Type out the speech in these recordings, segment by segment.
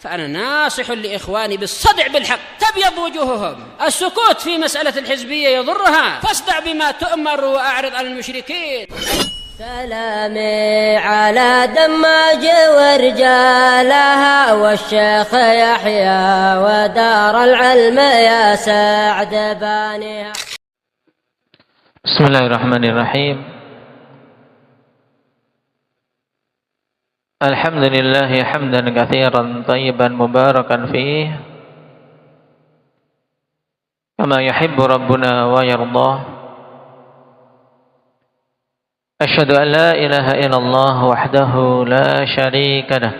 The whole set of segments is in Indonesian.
فأنا ناصح لإخواني بالصدع بالحق تبيض وجوههم. السكوت في مسألة الحزبية يضرها، فاصدع بما تؤمر وأعرض عن المشركين. سلامي على دماج ورجالها والشيخ يحيى ودار العلم يا سعد بانيها. بسم الله الرحمن الرحيم. الحمد لله حمدا كثيرا طيبا مباركا فيه كما يحب ربنا ويرضاه. أشهد أن لا إله إلا الله وحده لا شريك له،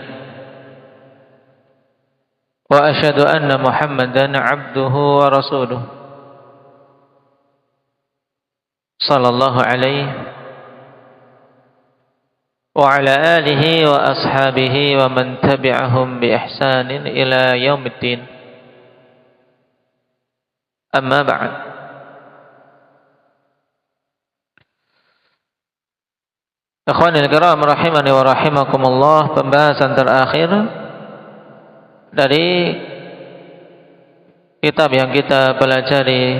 وأشهد أن محمدا عبده ورسوله صلى الله عليه وعلى آله وأصحابه ومن تبعهم بإحسان إلى يوم الدين. أما بعد، Ikhwanil kiram rahimani wa rahimakumullah, pembahasan terakhir dari kitab yang kita pelajari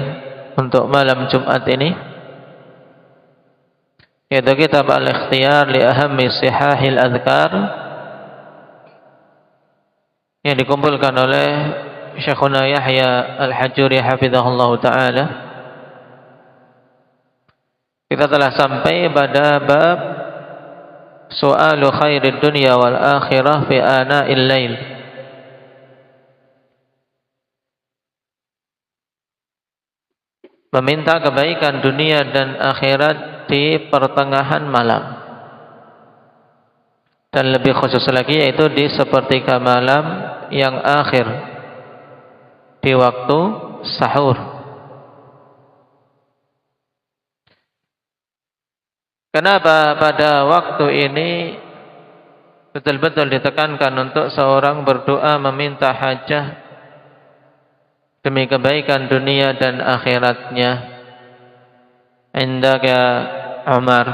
untuk malam Jumat ini, yaitu kitab Al-Ikhtiyar li Ahammi Sihahil Adhkar, yang dikumpulkan oleh Syekhuna Yahya Al-Hajuri hafizahullah ta'ala. Kita telah sampai pada bab Su'alu khairid dunya wal akhirah fi ana'il lail. Meminta kebaikan dunia dan akhirat di pertengahan malam, dan lebih khusus lagi yaitu di sepertiga malam yang akhir, di waktu sahur. Kenapa pada waktu ini betul-betul ditekankan untuk seorang berdoa meminta hajah demi kebaikan dunia dan akhiratnya? Indaka Umar.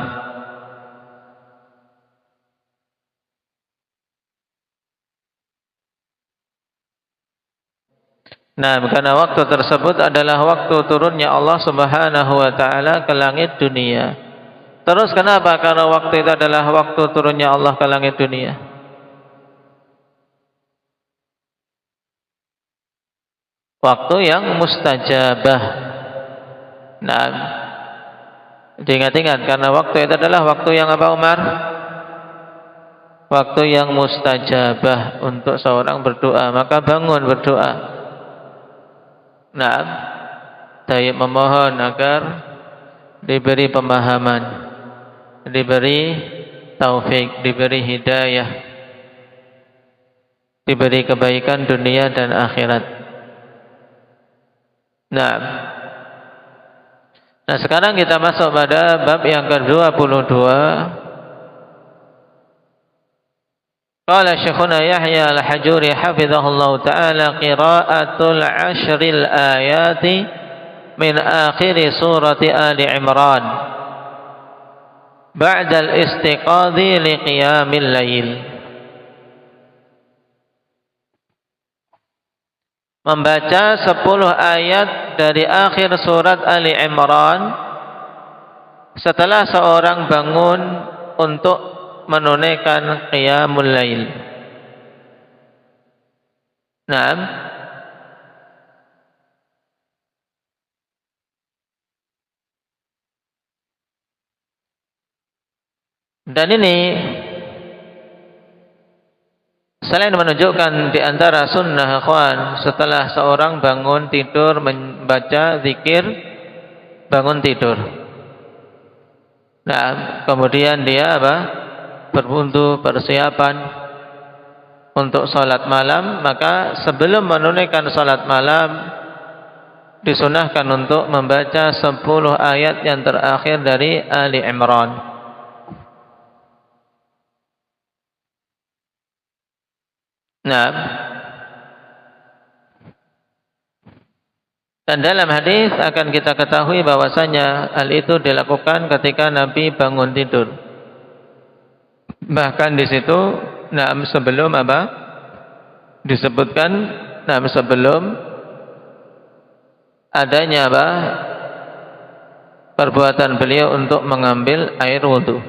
Nah, karena waktu tersebut adalah waktu turunnya Allah Subhanahu wa ta'ala ke langit dunia. Terus kenapa? Karena waktu itu adalah waktu turunnya Allah ke langit dunia. Waktu yang mustajabah. Nah, diingat-ingat, karena waktu itu adalah waktu yang apa, Umar? Waktu yang mustajabah untuk seorang berdoa, maka bangun berdoa. Nah, saya memohon agar diberi pemahaman, diberi taufik, diberi hidayah, diberi kebaikan dunia dan akhirat. Nah, sekarang kita masuk pada bab yang ke-22. Qala Syekhuna Yahya Al-Hajuri hafizahullah ta'ala, qira'atul ashril ayati min akhiri surati Ali Imran ba'da al-istiqadhi li qiyamil lail. Membaca 10 ayat dari akhir surat Ali Imran setelah seorang bangun untuk menunaikan qiyamul lail. Naam. Dan ini selain menunjukkan di antara sunnah ikhwan, setelah seorang bangun tidur membaca zikir bangun tidur. Nah, kemudian dia berwudu, persiapan untuk salat malam, maka sebelum menunaikan salat malam disunahkan untuk membaca 10 ayat yang terakhir dari Ali Imran. Nah, dan dalam hadis akan kita ketahui bahwasanya hal itu dilakukan ketika Nabi bangun tidur. Bahkan di situ, sebelum disebutkan sebelum adanya perbuatan beliau untuk mengambil air wudu.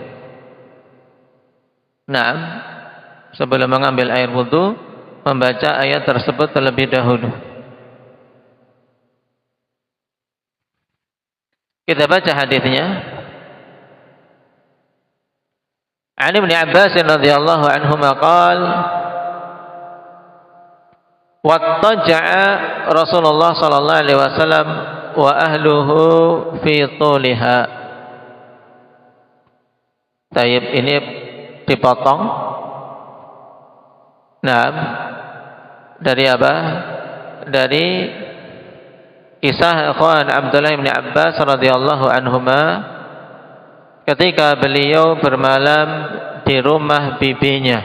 Sebelum mengambil air wudu, membaca ayat tersebut terlebih dahulu. Kita baca hadisnya. An Ibnu Abbas radhiyallahu anhuma qala wattaja'a Rasulullah sallallahu alaihi wasallam wa ahluhu fi tuliha. Taib ini dipotong. Dari apa? Dari kisah ikhwan Abdullah bin Abbas radhiyallahu anhuma ketika beliau bermalam di rumah bibinya.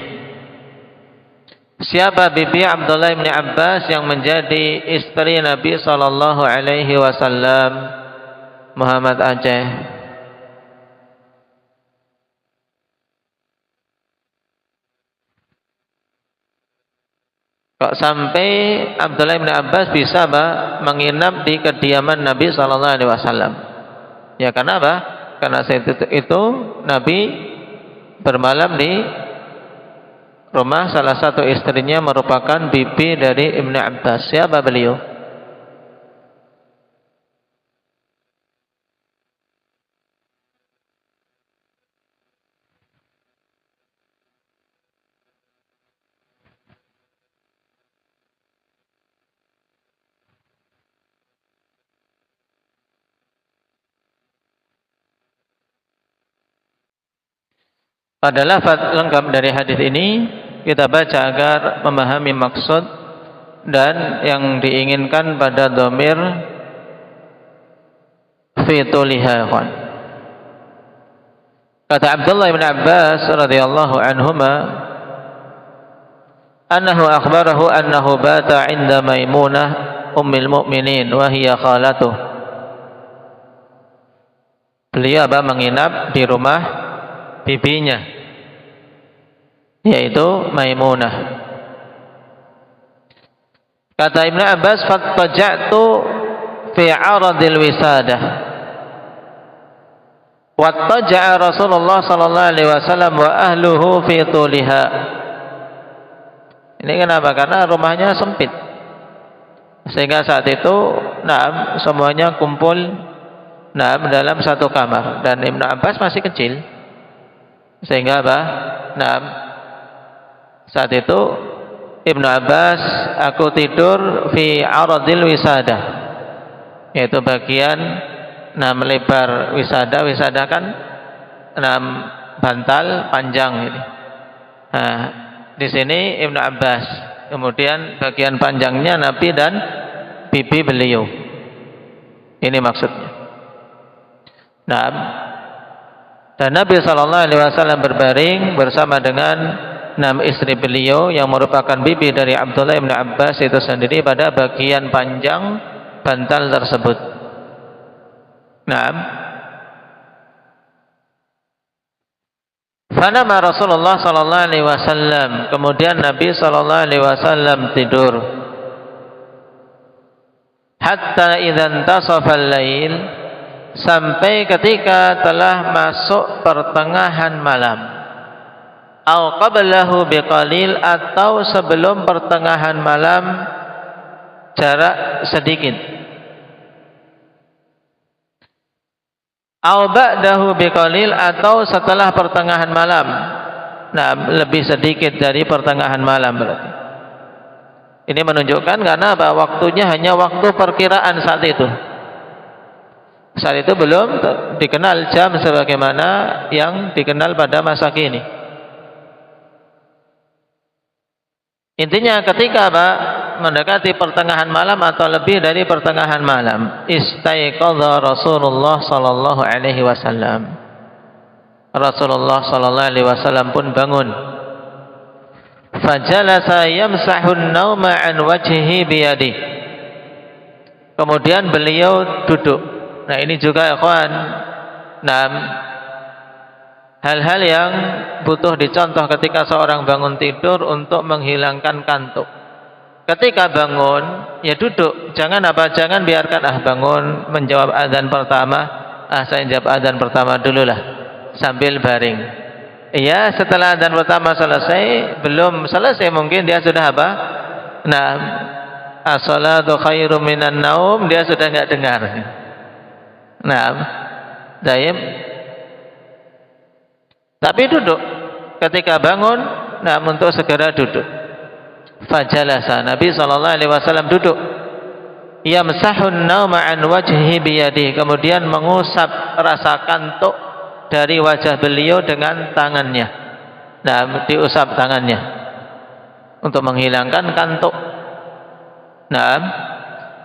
Siapa bibi Abdullah bin Abbas yang menjadi istri Nabi sallallahu alaihi wasallam? Muhammad Aceh. Kok sampai Abdullah bin Abbas bisa menginap di kediaman Nabi sallallahu alaihi wasallam? Ya karena apa? Karena saat itu Nabi bermalam di rumah salah satu istrinya merupakan bibi dari Ibnu Abbas. Siapa beliau? Pada lafaz lengkap dari hadis ini kita baca agar memahami maksud dan yang diinginkan pada dhamir fi tuliha. Kata Abdullah bin Abbas radhiyallahu anhuma annahu akhbarahu annahu bata 'inda Maimunah ummul mukminin wa hiya khalatuh. Beliau menginap di rumah bibinya, yaitu Maimunah. Kata Ibnu Abbas, fattaja'tu fi 'aradil wisadah. Wattaja'a Rasulullah sallallahu alaihi wasallam wa ahluhu fi tuliha. Ini kenapa? Karena rumahnya sempit. Sehingga saat itu semuanya kumpul dalam satu kamar dan Ibnu Abbas masih kecil. Sehingga saat itu Ibnu Abbas, aku tidur fi aradil wisadah, yaitu bagian melebar wisada. Wisada kan bantal panjang ini. Di sini Ibnu Abbas, kemudian bagian panjangnya Nabi dan bibi beliau. Ini maksudnya. Dan Nabi SAW berbaring bersama dengan 6 istri beliau yang merupakan bibi dari Abdullah bin Abbas itu sendiri pada bagian panjang bantal tersebut. Fanama Rasulullah SAW. Kemudian Nabi SAW tidur. Hatta idzan tasafal lail, sampai ketika telah masuk pertengahan malam. Au qablahu biqalil, atau sebelum pertengahan malam jarak sedikit. Au ba'dahu biqalil, atau setelah pertengahan malam. Lebih sedikit dari pertengahan malam berarti. Ini menunjukkan karena waktunya hanya waktu perkiraan saat itu. Saat itu belum dikenal jam sebagaimana yang dikenal pada masa kini. Intinya ketika mendekati pertengahan malam atau lebih dari pertengahan malam, istaiqadha Rasulullah sallallahu alaihi wasallam. Rasulullah sallallahu alaihi wasallam pun bangun. Fajalasa yamsahu an-nauma an wajhihi biyadihi. Kemudian beliau duduk. Ini juga ikhwan, hal-hal yang butuh dicontoh ketika seorang bangun tidur untuk menghilangkan kantuk. ketika bangun ya duduk, jangan biarkan bangun menjawab adzan pertama, saya jawab adzan pertama dululah sambil baring. Iya, setelah adzan pertama selesai, belum selesai mungkin dia sudah as-salatu khairum minan naum, dia sudah enggak dengar. Zaim. Tapi duduk ketika bangun, untuk segera duduk. Fajalasa, Nabi SAW duduk. Yamsahun nauma an wajhi biyadihi, kemudian mengusap rasa kantuk dari wajah beliau dengan tangannya. Diusap tangannya untuk menghilangkan kantuk.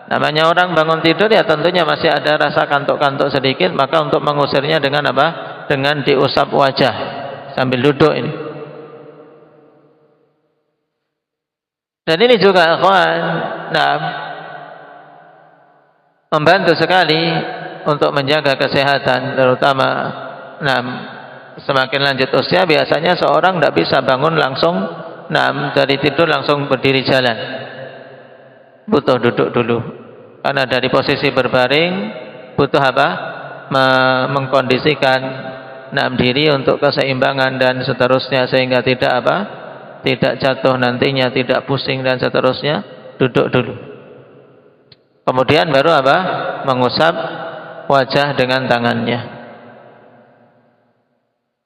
Namanya orang bangun tidur ya tentunya masih ada rasa kantuk-kantuk sedikit, maka untuk mengusirnya dengan apa? Dengan diusap wajah sambil duduk ini. Dan ini juga ikhwan, membantu sekali untuk menjaga kesehatan, terutama semakin lanjut usia biasanya seorang tidak bisa bangun langsung dari tidur langsung berdiri jalan, butuh duduk dulu, karena dari posisi berbaring butuh mengkondisikan diri untuk keseimbangan dan seterusnya, sehingga tidak jatuh nantinya, tidak pusing dan seterusnya. Duduk dulu, kemudian baru mengusap wajah dengan tangannya.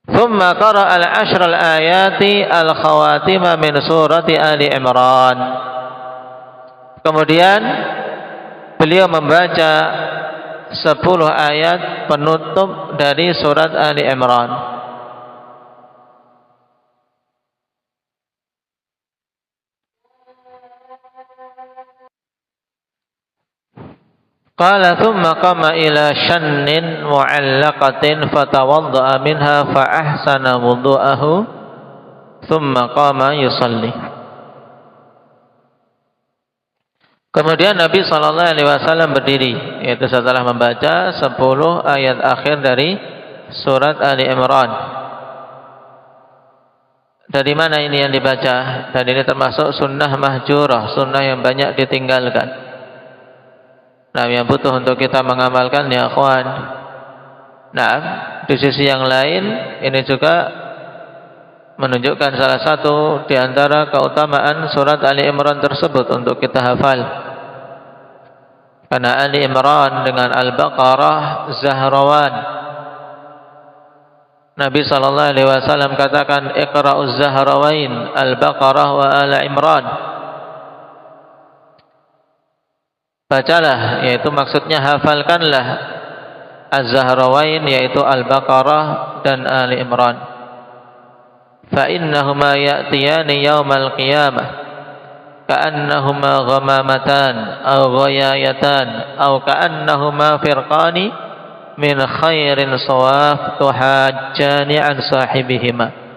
Thumma qara'a al-'ashra al-ayati al-khawatima min surati Ali Imran. Kemudian beliau membaca 10 ayat penutup dari surat Ali Imran. Qala thumma qama ila shannin mu'allaqatin fatawadda'a minha fa ahsana wudu'ahu thumma qama yusalli. Kemudian Nabi SAW berdiri, yaitu setelah membaca 10 ayat akhir dari surat Ali Imran. Dari mana ini yang dibaca? Dan ini termasuk sunnah mahjurah, sunnah yang banyak ditinggalkan. Yang butuh untuk kita mengamalkan ya akhwan. Di sisi yang lain ini juga menunjukkan salah satu di antara keutamaan surat Ali Imran tersebut untuk kita hafal. Karena Ali Imran dengan Al-Baqarah Zahrawan. Nabi SAW katakan Iqra'uz Zahrawain Al-Baqarah wa Ala Imran. Bacalah, yaitu maksudnya hafalkanlah Az-Zahrawain, yaitu Al-Baqarah dan Ali Imran. Fa innahuma ya'tiyani yaumal qiyamah ka'annahuma ghamamatan aw ghayayatan aw ka'annahuma firqani min khairin sawaf tuhajjani an sahibihima.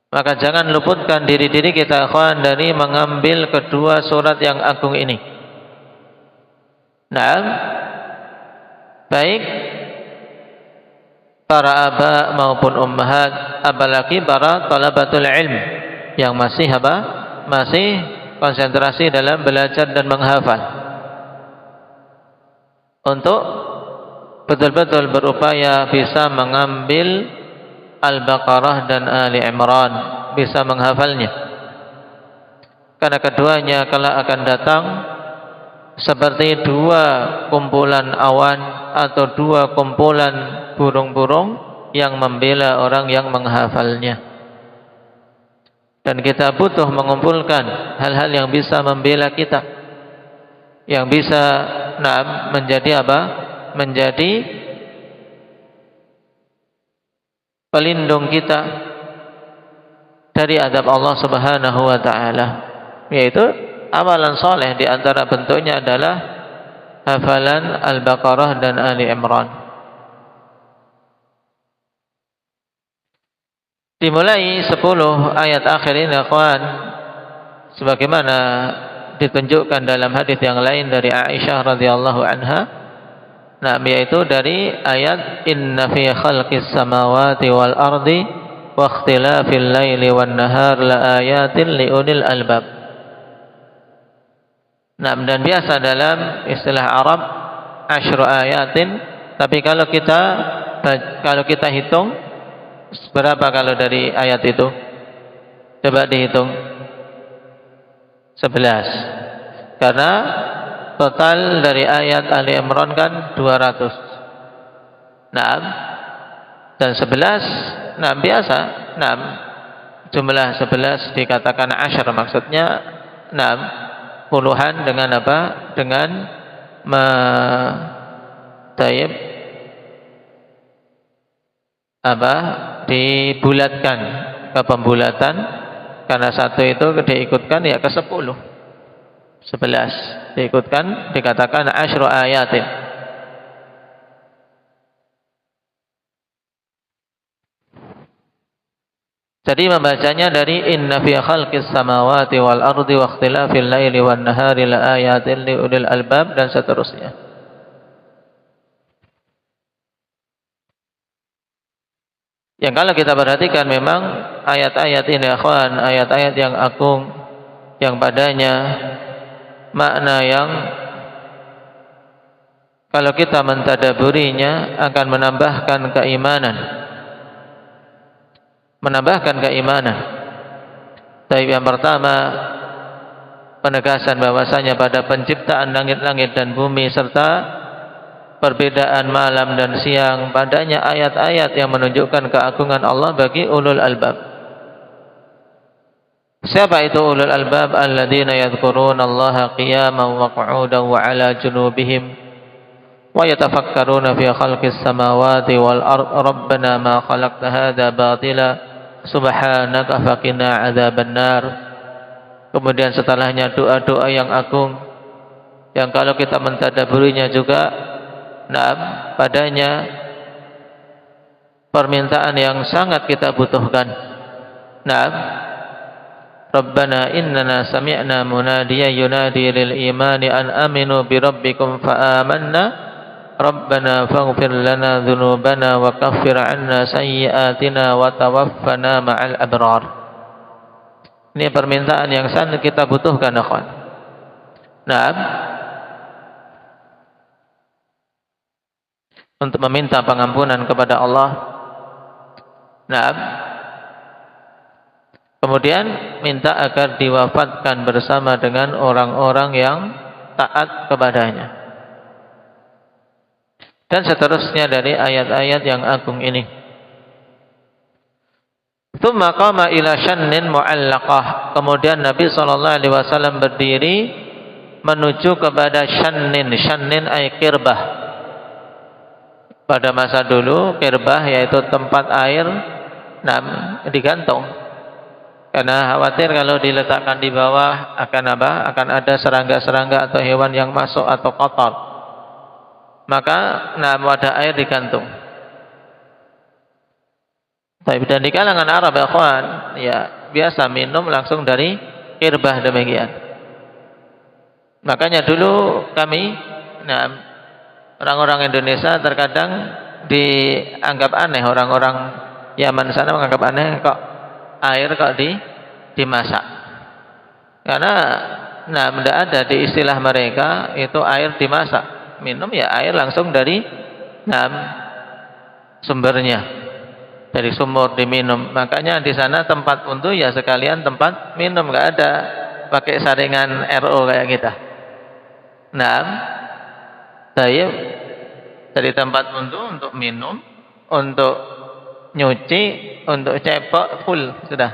Maka jangan luputkan diri-diri kita akhwan dari mengambil kedua surat yang agung ini. Baik para aba maupun ummahat, apalagi para talabatul ilm yang masih masih konsentrasi dalam belajar dan menghafal, untuk betul-betul berupaya bisa mengambil Al-Baqarah dan Ali Imran, bisa menghafalnya. Karena keduanya kelak akan datang seperti dua kumpulan awan atau dua kumpulan burung-burung yang membela orang yang menghafalnya. Dan kita butuh mengumpulkan hal-hal yang bisa membela kita, yang bisa menjadi menjadi pelindung kita dari azab Allah Subhanahu wa taala, yaitu amalan soleh. Di antara bentuknya adalah hafalan Al-Baqarah dan Ali Imran. Dimulai 10 ayat akhir ini akhwan, sebagaimana ditunjukkan dalam hadis yang lain dari Aisyah radhiyallahu anha, yaitu dari ayat inna fi khalqis samawati wal ardi wa ikhtilafil laili wan nahar la ayatin liulil albab. Nah, dan biasa dalam istilah Arab asyru ayatin, tapi kalau kita hitung berapa kalau dari ayat itu? Coba dihitung. 11. Karena total dari ayat Ali Imran kan 200. Nah, dan 11, nah biasa, nah jumlah 11 dikatakan asyar, maksudnya nah puluhan dengan apa? Dengan dibulatkan ke pembulatan, karena satu itu diikutkan ya ke 10. 11 diikutkan dikatakan asyru ayatin. Jadi membacanya dari inna fi khalqis samawati wal ardi wa ikhtilafil laili wan nahari la ayatin li ulil albab dan seterusnya. Yang kalau kita perhatikan memang ayat-ayat ini akhwan, ayat-ayat yang agung, yang padanya makna yang kalau kita mentadaburinya akan menambahkan keimanan. Tapi yang pertama, penegasan bahwasanya pada penciptaan langit-langit dan bumi serta perbedaan malam dan siang, padanya ayat-ayat yang menunjukkan keagungan Allah bagi ulul albab. Siapa itu ulul albab? Alladzina yadhkuruna Allaha qiyaman wa qu'udan wa 'ala junubihim wa yatafakkaruna fi khalqis samawati wal ard. Rabbana ma khalaqta hadza batila subhanaka faqina 'adzabannar. Kemudian setelahnya doa-doa yang agung yang kalau kita mentadaburinya juga padanya permintaan yang sangat kita butuhkan. Rabbana innana sami'na munadiyan yunadi lil imani an aminu bi rabbikum fa amanna Rabbana faghfir lana dhunubana wa kaffir 'anna sayyi'atina wa tawaffana ma'al abrar. Ini permintaan yang sangat kita butuhkan, akhwan. Untuk meminta pengampunan kepada Allah. Kemudian minta agar diwafatkan bersama dengan orang-orang yang taat kepadanya. Dan seterusnya dari ayat-ayat yang agung ini. Tsumma qama ila syannin mu'allaqah. Kemudian Nabi SAW berdiri menuju kepada syannin. Syannin ay qirbah. Pada masa dulu qirbah yaitu tempat air digantung. Karena khawatir kalau diletakkan di bawah akan apa? Akan ada serangga-serangga atau hewan yang masuk atau kotor. Maka wadah air digantung. Dan di kalangan Arab, akhwan, ya biasa minum langsung dari qirbah demikian. Makanya dulu kami, orang-orang Indonesia terkadang dianggap aneh, orang-orang Yaman sana menganggap aneh kok air kok dimasak. Karena tidak ada di istilah mereka itu air dimasak. Minum ya air langsung dari sumbernya, dari sumur diminum. Makanya di sana tempat wudhu ya sekalian tempat minum, nggak ada pakai saringan RO kayak kita. Saya dari tempat wudhu untuk minum, untuk nyuci, untuk cepok full sudah.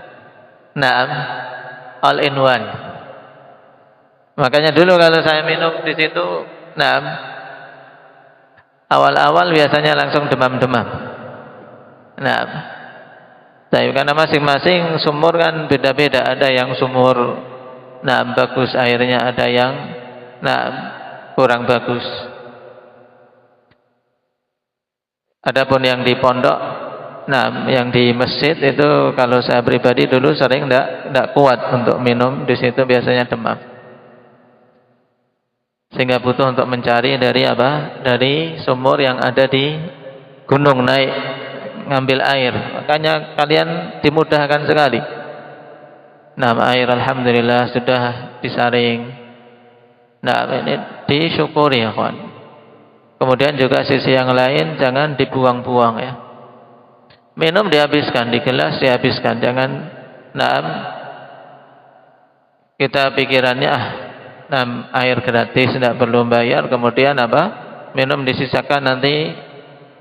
All in one. Makanya dulu kalau saya minum di situ, awal-awal biasanya langsung demam-demam. Tapi karena masing-masing sumur kan beda-beda, ada yang sumur bagus airnya, ada yang kurang bagus. Adapun yang di pondok, yang di masjid itu kalau saya pribadi dulu sering tidak kuat untuk minum di situ, biasanya demam. Sehingga butuh untuk mencari dari dari sumur yang ada di gunung, naik ngambil air. Makanya kalian dimudahkan sekali. Air alhamdulillah sudah disaring, Nah, ini disyukuri ya kawan. Kemudian juga sisi yang lain, jangan dibuang-buang ya. Minum dihabiskan, di gelas dihabiskan, jangan kita pikirannya air gratis tidak perlu bayar, kemudian minum disisakan, nanti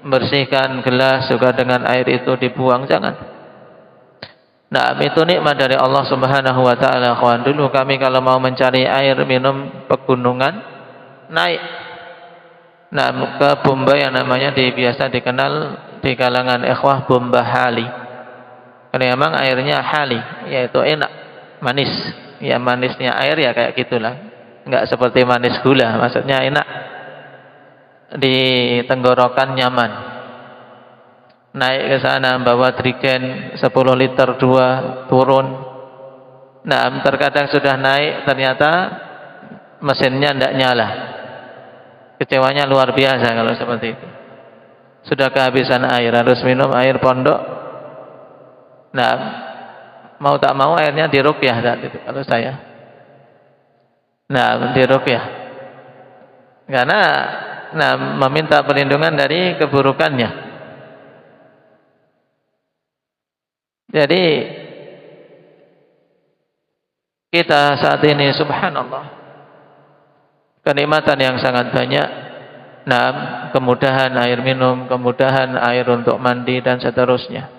bersihkan gelas juga dengan air itu dibuang, jangan. Itu nikmat dari Allah Subhanahu wa taala, kawan. Dulu kami kalau mau mencari air minum pegunungan, naik ke bomba yang namanya biasa dikenal di kalangan ikhwah bomba hali. Karena memang airnya hali, yaitu enak, manis. Ya manisnya air ya kayak gitulah. Enggak seperti manis gula, maksudnya enak. Di tenggorokan nyaman. Naik ke sana bawa jerigen 10 liter 2, turun. Terkadang sudah naik ternyata mesinnya tidak nyala. Kecewanya luar biasa kalau seperti itu. Sudah kehabisan air, harus minum air pondok. Mau tak mau airnya diruqyah saat itu kalau saya. Diruqyah. Karena meminta perlindungan dari keburukannya. Jadi kita saat ini subhanallah, kenikmatan yang sangat banyak. Kemudahan air minum, kemudahan air untuk mandi dan seterusnya.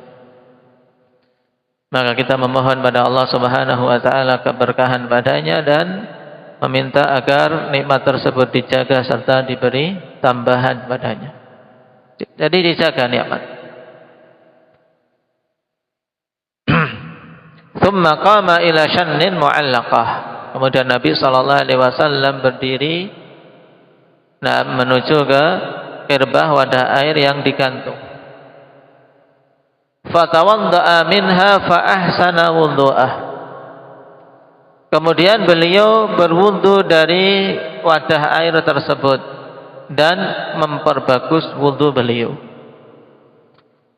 Maka kita memohon pada Allah Subhanahu wa taala keberkahan padanya dan meminta agar nikmat tersebut dijaga serta diberi tambahan padanya. Jadi dijaga nikmat. Thumma qama ila shannin mu'allaqah. Kemudian Nabi sallallahu alaihi wasallam berdiri menuju ke kirbah wadah air yang digantung. Fatawadda'a minha fa ahsana wudhu'ah. Kemudian beliau berwudu dari wadah air tersebut dan memperbagus wudu beliau.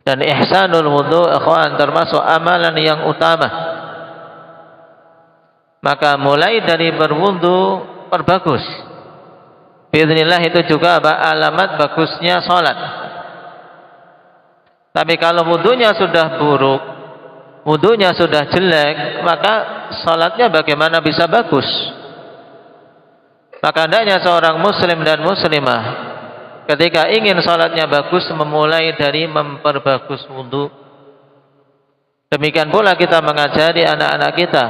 Dan ihsanul wudu ikhwan termasuk amalan yang utama. Maka mulai dari berwudu perbagus. Biidznillah itu juga alamat bagusnya salat. Tapi kalau wudunya sudah buruk, wudunya sudah jelek, maka salatnya bagaimana bisa bagus? Maka hendaknya seorang muslim dan muslimah ketika ingin salatnya bagus memulai dari memperbagus wudu. Demikian pula kita mengajari anak-anak kita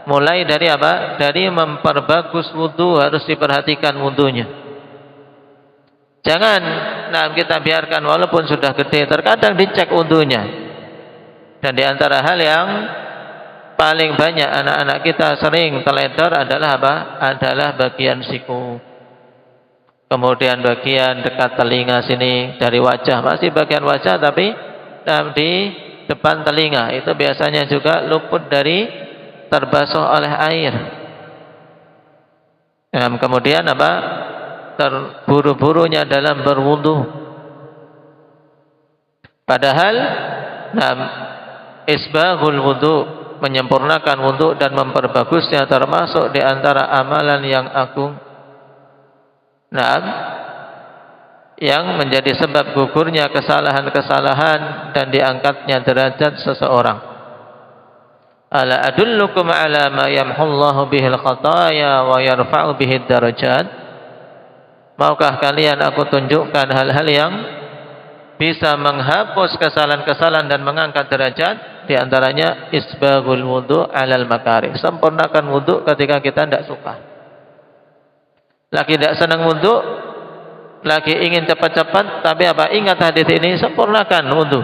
mulai dari dari memperbagus wudu, harus diperhatikan wudunya. Jangan kita biarkan walaupun sudah gede, terkadang dicek wudunya. Dan di antara hal yang paling banyak anak-anak kita sering teledor adalah adalah bagian siku. Kemudian bagian dekat telinga sini, dari wajah, masih bagian wajah tapi di depan telinga itu biasanya juga luput dari terbasuh oleh air. Kemudian terburu-burunya dalam berwudu. Padahal isbaghul wudu, menyempurnakan wudu dan memperbagusnya termasuk di antara amalan yang agung. Yang menjadi sebab gugurnya kesalahan-kesalahan dan diangkatnya derajat seseorang. Ala adullukum ala ma yamhullahu bihil khataya wa yarfa'u bihid darajat. Maukah kalian aku tunjukkan hal-hal yang bisa menghapus kesalahan-kesalahan dan mengangkat derajat? Di antaranya isbaghul wudu alal makarih, sempurnakan wudu ketika kita tidak suka. Lagi tidak senang wudu, lagi ingin cepat-cepat, tapi ingat hadis ini, sempurnakan wudu.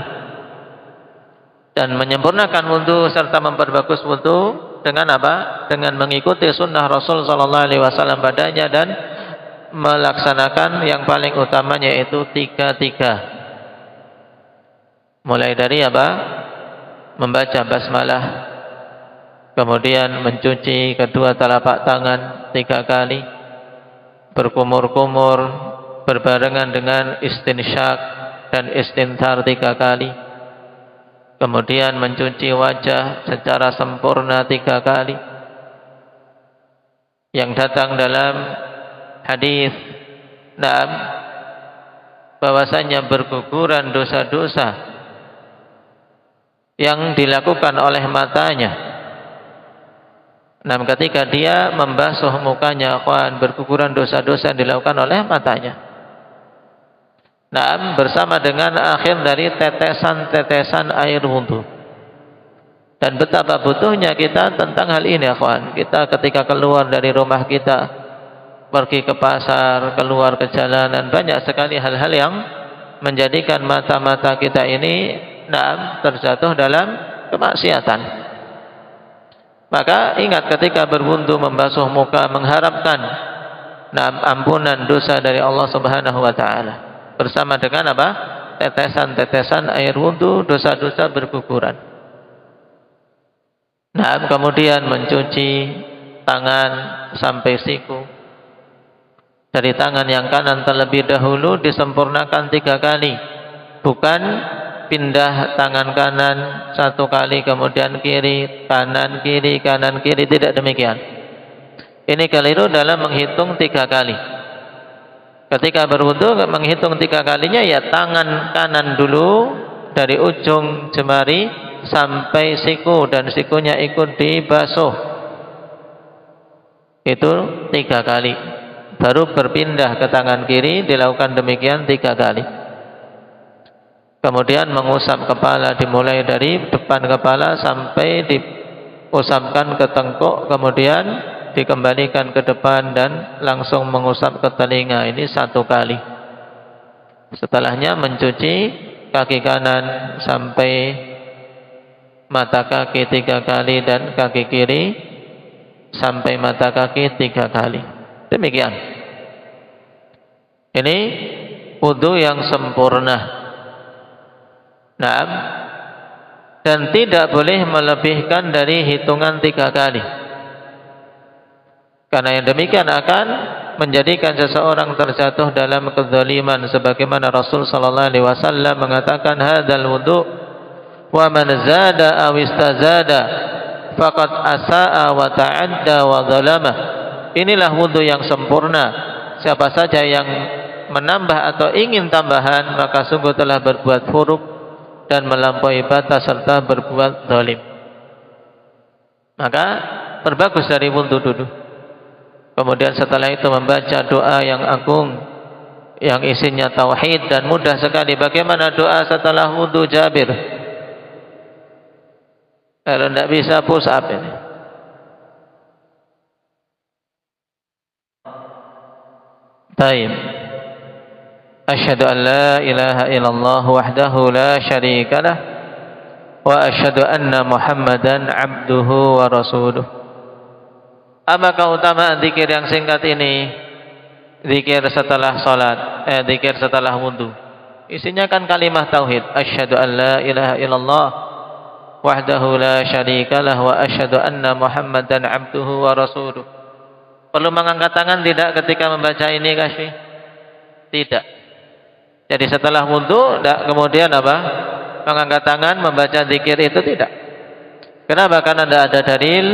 Dan menyempurnakan wudu serta memperbagus wudu dengan dengan mengikuti sunnah Rasul sallallahu alaihi wasallam padanya dan melaksanakan yang paling utamanya yaitu 3-3. Mulai dari membaca basmalah, kemudian mencuci kedua telapak tangan 3 kali, berkumur-kumur berbarengan dengan istinsyak dan istinthar 3 kali. Kemudian mencuci wajah secara sempurna 3 kali. yang datang dalam hadis bahwasanya berguguran dosa-dosa yang dilakukan oleh matanya. Ketika dia membasuh mukanya, berguguran dosa-dosa yang dilakukan oleh matanya. Bersama dengan akhir dari tetesan-tetesan air wudhu. Dan betapa butuhnya kita tentang hal ini, akhwan. Kita ketika keluar dari rumah kita, pergi ke pasar, keluar ke jalanan, banyak sekali hal-hal yang menjadikan mata-mata kita ini terjatuh dalam kemaksiatan. Maka ingat ketika berwudu, membasuh muka, mengharapkan ampunan dosa dari Allah Subhanahu wa taala. Bersama dengan apa? Tetesan-tetesan air wudu, dosa-dosa berguguran. Kemudian mencuci tangan sampai siku. Dari tangan yang kanan terlebih dahulu disempurnakan 3 kali. Bukan pindah tangan kanan 1 kali, kemudian kiri, kanan, kiri, kanan, kiri. Tidak demikian. Ini keliru dalam menghitung 3 kali. Ketika berwudu menghitung 3 kalinya, ya tangan kanan dulu dari ujung jemari sampai siku, dan sikunya ikut dibasuh. Itu 3 kali. Baru berpindah ke tangan kiri, dilakukan demikian 3 kali. Kemudian mengusap kepala, dimulai dari depan kepala sampai diusapkan ke tengkuk, kemudian dikembalikan ke depan dan langsung mengusap ke telinga. Ini 1 kali. Setelahnya mencuci kaki kanan sampai mata kaki 3 kali, dan kaki kiri sampai mata kaki 3 kali. Demikian. Ini wudu yang sempurna. Dan tidak boleh melebihkan dari hitungan 3 kali. Karena yang demikian akan menjadikan seseorang terjatuh dalam kezaliman, sebagaimana Rasul sallallahu alaihi wasallam mengatakan, hadzal wudu wa man zada aw istazada faqad asaa wa ta'adda wa zalama. Inilah wudu yang sempurna. Siapa saja yang menambah atau ingin tambahan, maka sungguh telah berbuat buruk dan melampaui batas serta berbuat zalim. Maka perbagus dari wudu dulu. Kemudian setelah itu membaca doa yang agung, yang isinya tauhid, dan mudah sekali. Bagaimana doa setelah wudu Jabir? Kalau tidak bisa push up ini. Taib. Asyhadu an la ilaha illallah wahdahu la syarika lah wa asyhadu anna Muhammadan abduhu wa rasuluh. Apa keutamaan zikir yang singkat ini? Zikir setelah salat, zikir setelah wudu. Isinya kan kalimat tauhid. Asyhadu an la ilaha illallah wahdahu la syarika lah wa asyhadu anna Muhammadan abduhu wa rasuluh. Perlu mengangkat tangan tidak ketika membaca ini, kasih? Tidak. Jadi setelah wudu, kemudian apa? Mengangkat tangan membaca zikir itu tidak. Kenapa? Karena tidak ada dalil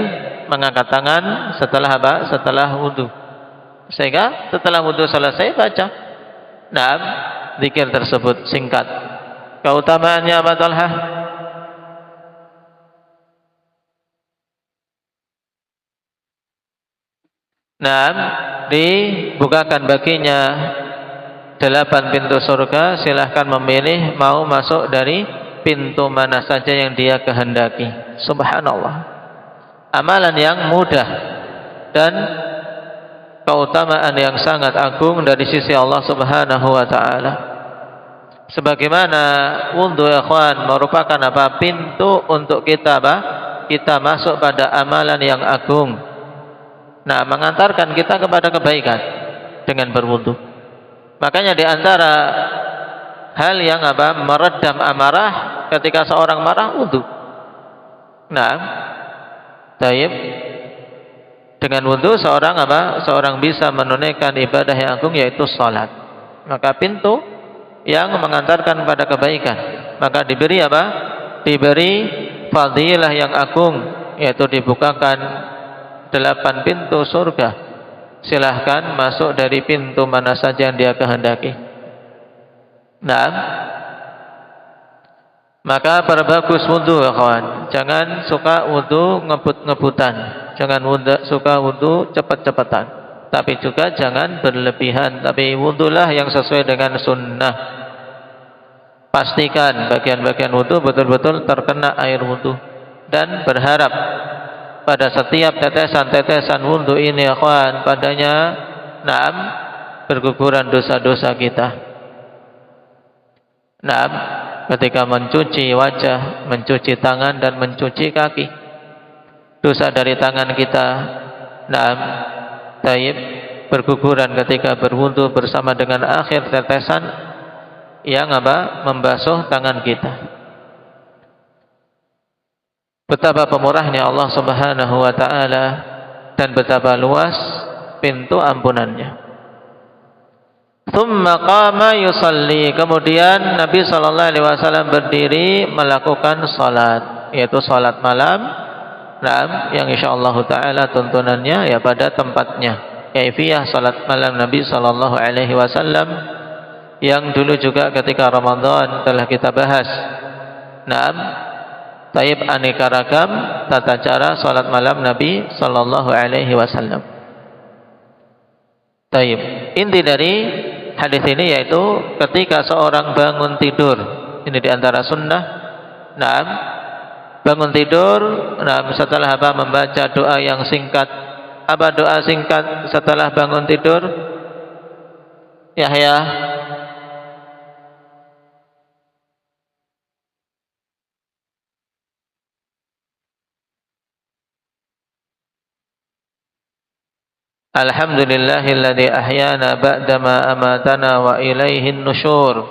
mengangkat tangan setelah apa? Setelah wudu. Sehingga setelah wudu selesai baca. Nah, zikir tersebut singkat. Keutamaannya apa, Talha? Nah, dibukakan baginya 8 pintu surga. Silahkan memilih mau masuk dari pintu mana saja yang dia kehendaki. Subhanallah. Amalan yang mudah dan keutamaan yang sangat agung dari sisi Allah Subhanahu wa taala. Sebagaimana wudu, ya ikhwan, merupakan apa? Pintu untuk kita apa? Kita masuk pada amalan yang agung. Nah, mengantarkan kita kepada kebaikan dengan berwudu. Makanya di antara hal yang apa? Meredam amarah ketika seorang marah, wudu. Nah, taib. Dengan wudu seorang apa? Seorang bisa menunaikan ibadah yang agung, yaitu salat. Maka pintu yang mengantarkan pada kebaikan. Maka diberi apa? Diberi fadilah yang agung, yaitu dibukakan 8 pintu surga silahkan masuk dari pintu mana saja yang dia kehendaki. Nah, maka perbagus wudu, kawan. Jangan suka wudu ngebut-ngebutan, jangan suka wudu cepat-cepatan, tapi juga jangan berlebihan. Tapi wudulah yang sesuai dengan sunnah. Pastikan bagian-bagian wudu betul-betul terkena air wudu, dan berharap pada setiap tetesan-tetesan wudu ini, kawan, padanya naam berguguran dosa-dosa kita. Nah, ketika mencuci wajah, mencuci tangan, dan mencuci kaki, dosa dari tangan kita, nah, taib, berguguran ketika berwudu bersama dengan akhir tetesan yang membasuh tangan kita. Betapa pemurahnya Allah Subhanahu wa taala dan betapa luas pintu ampunannya. Thumma qama yusalli, kemudian Nabi sallallahu alaihi wasallam berdiri melakukan salat, yaitu salat malam. Nah, yang insyaallah taala tuntunannya ya pada tempatnya. Kaifiyah salat malam Nabi sallallahu alaihi wasallam yang dulu juga ketika Ramadan telah kita bahas. Nah, taib aneka ragam tata cara salat malam Nabi sallallahu alaihi wasallam. Taib, inti dari hadis ini yaitu ketika seorang bangun tidur, ini diantara sunnah. Naam, bangun tidur, naam, setelah membaca doa yang singkat. Apa doa singkat setelah bangun tidur? Yahya. Alhamdulillahilladzi ahyana ba'dama amatana wa ilaihin nusyur.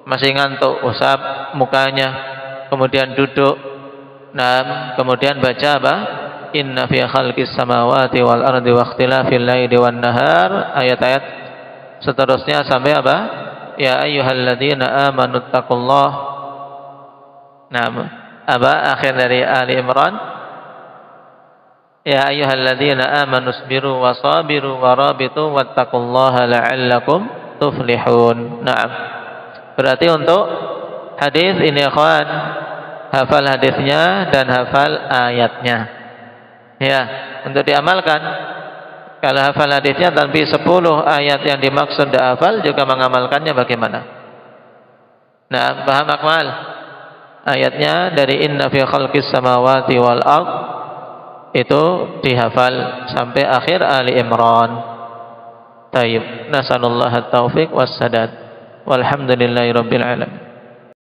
Masih ngantuk, usap mukanya, kemudian duduk. Nah, kemudian baca apa? Inna fi khalqis samawati wal ardi wa ikhtilafil laili wan nahar, ayat-ayat seterusnya sampai apa? Ya ayyuhalladzina amanu taqullah. Nah, apa akhir dari Ali Imran? Ya ayyuhalladzina amanu sabiru wa sabiru wa rabitu wattaqullaha la'allakum tuflihun. Naam. Berarti untuk hadis ini, ikhwan, hafal hadisnya dan hafal ayatnya. Ya, untuk diamalkan. Kalau hafal hadisnya tapi 10 ayat yang dimaksud dihafal, juga mengamalkannya bagaimana? Nah, paham Akmal? Ayatnya dari inna fi khalqis samawati wal ard itu dihafal sampai akhir Ali Imran. Tayyib. Nasallallahu at-taufiq was sadad. Walhamdulillahirabbil alamin.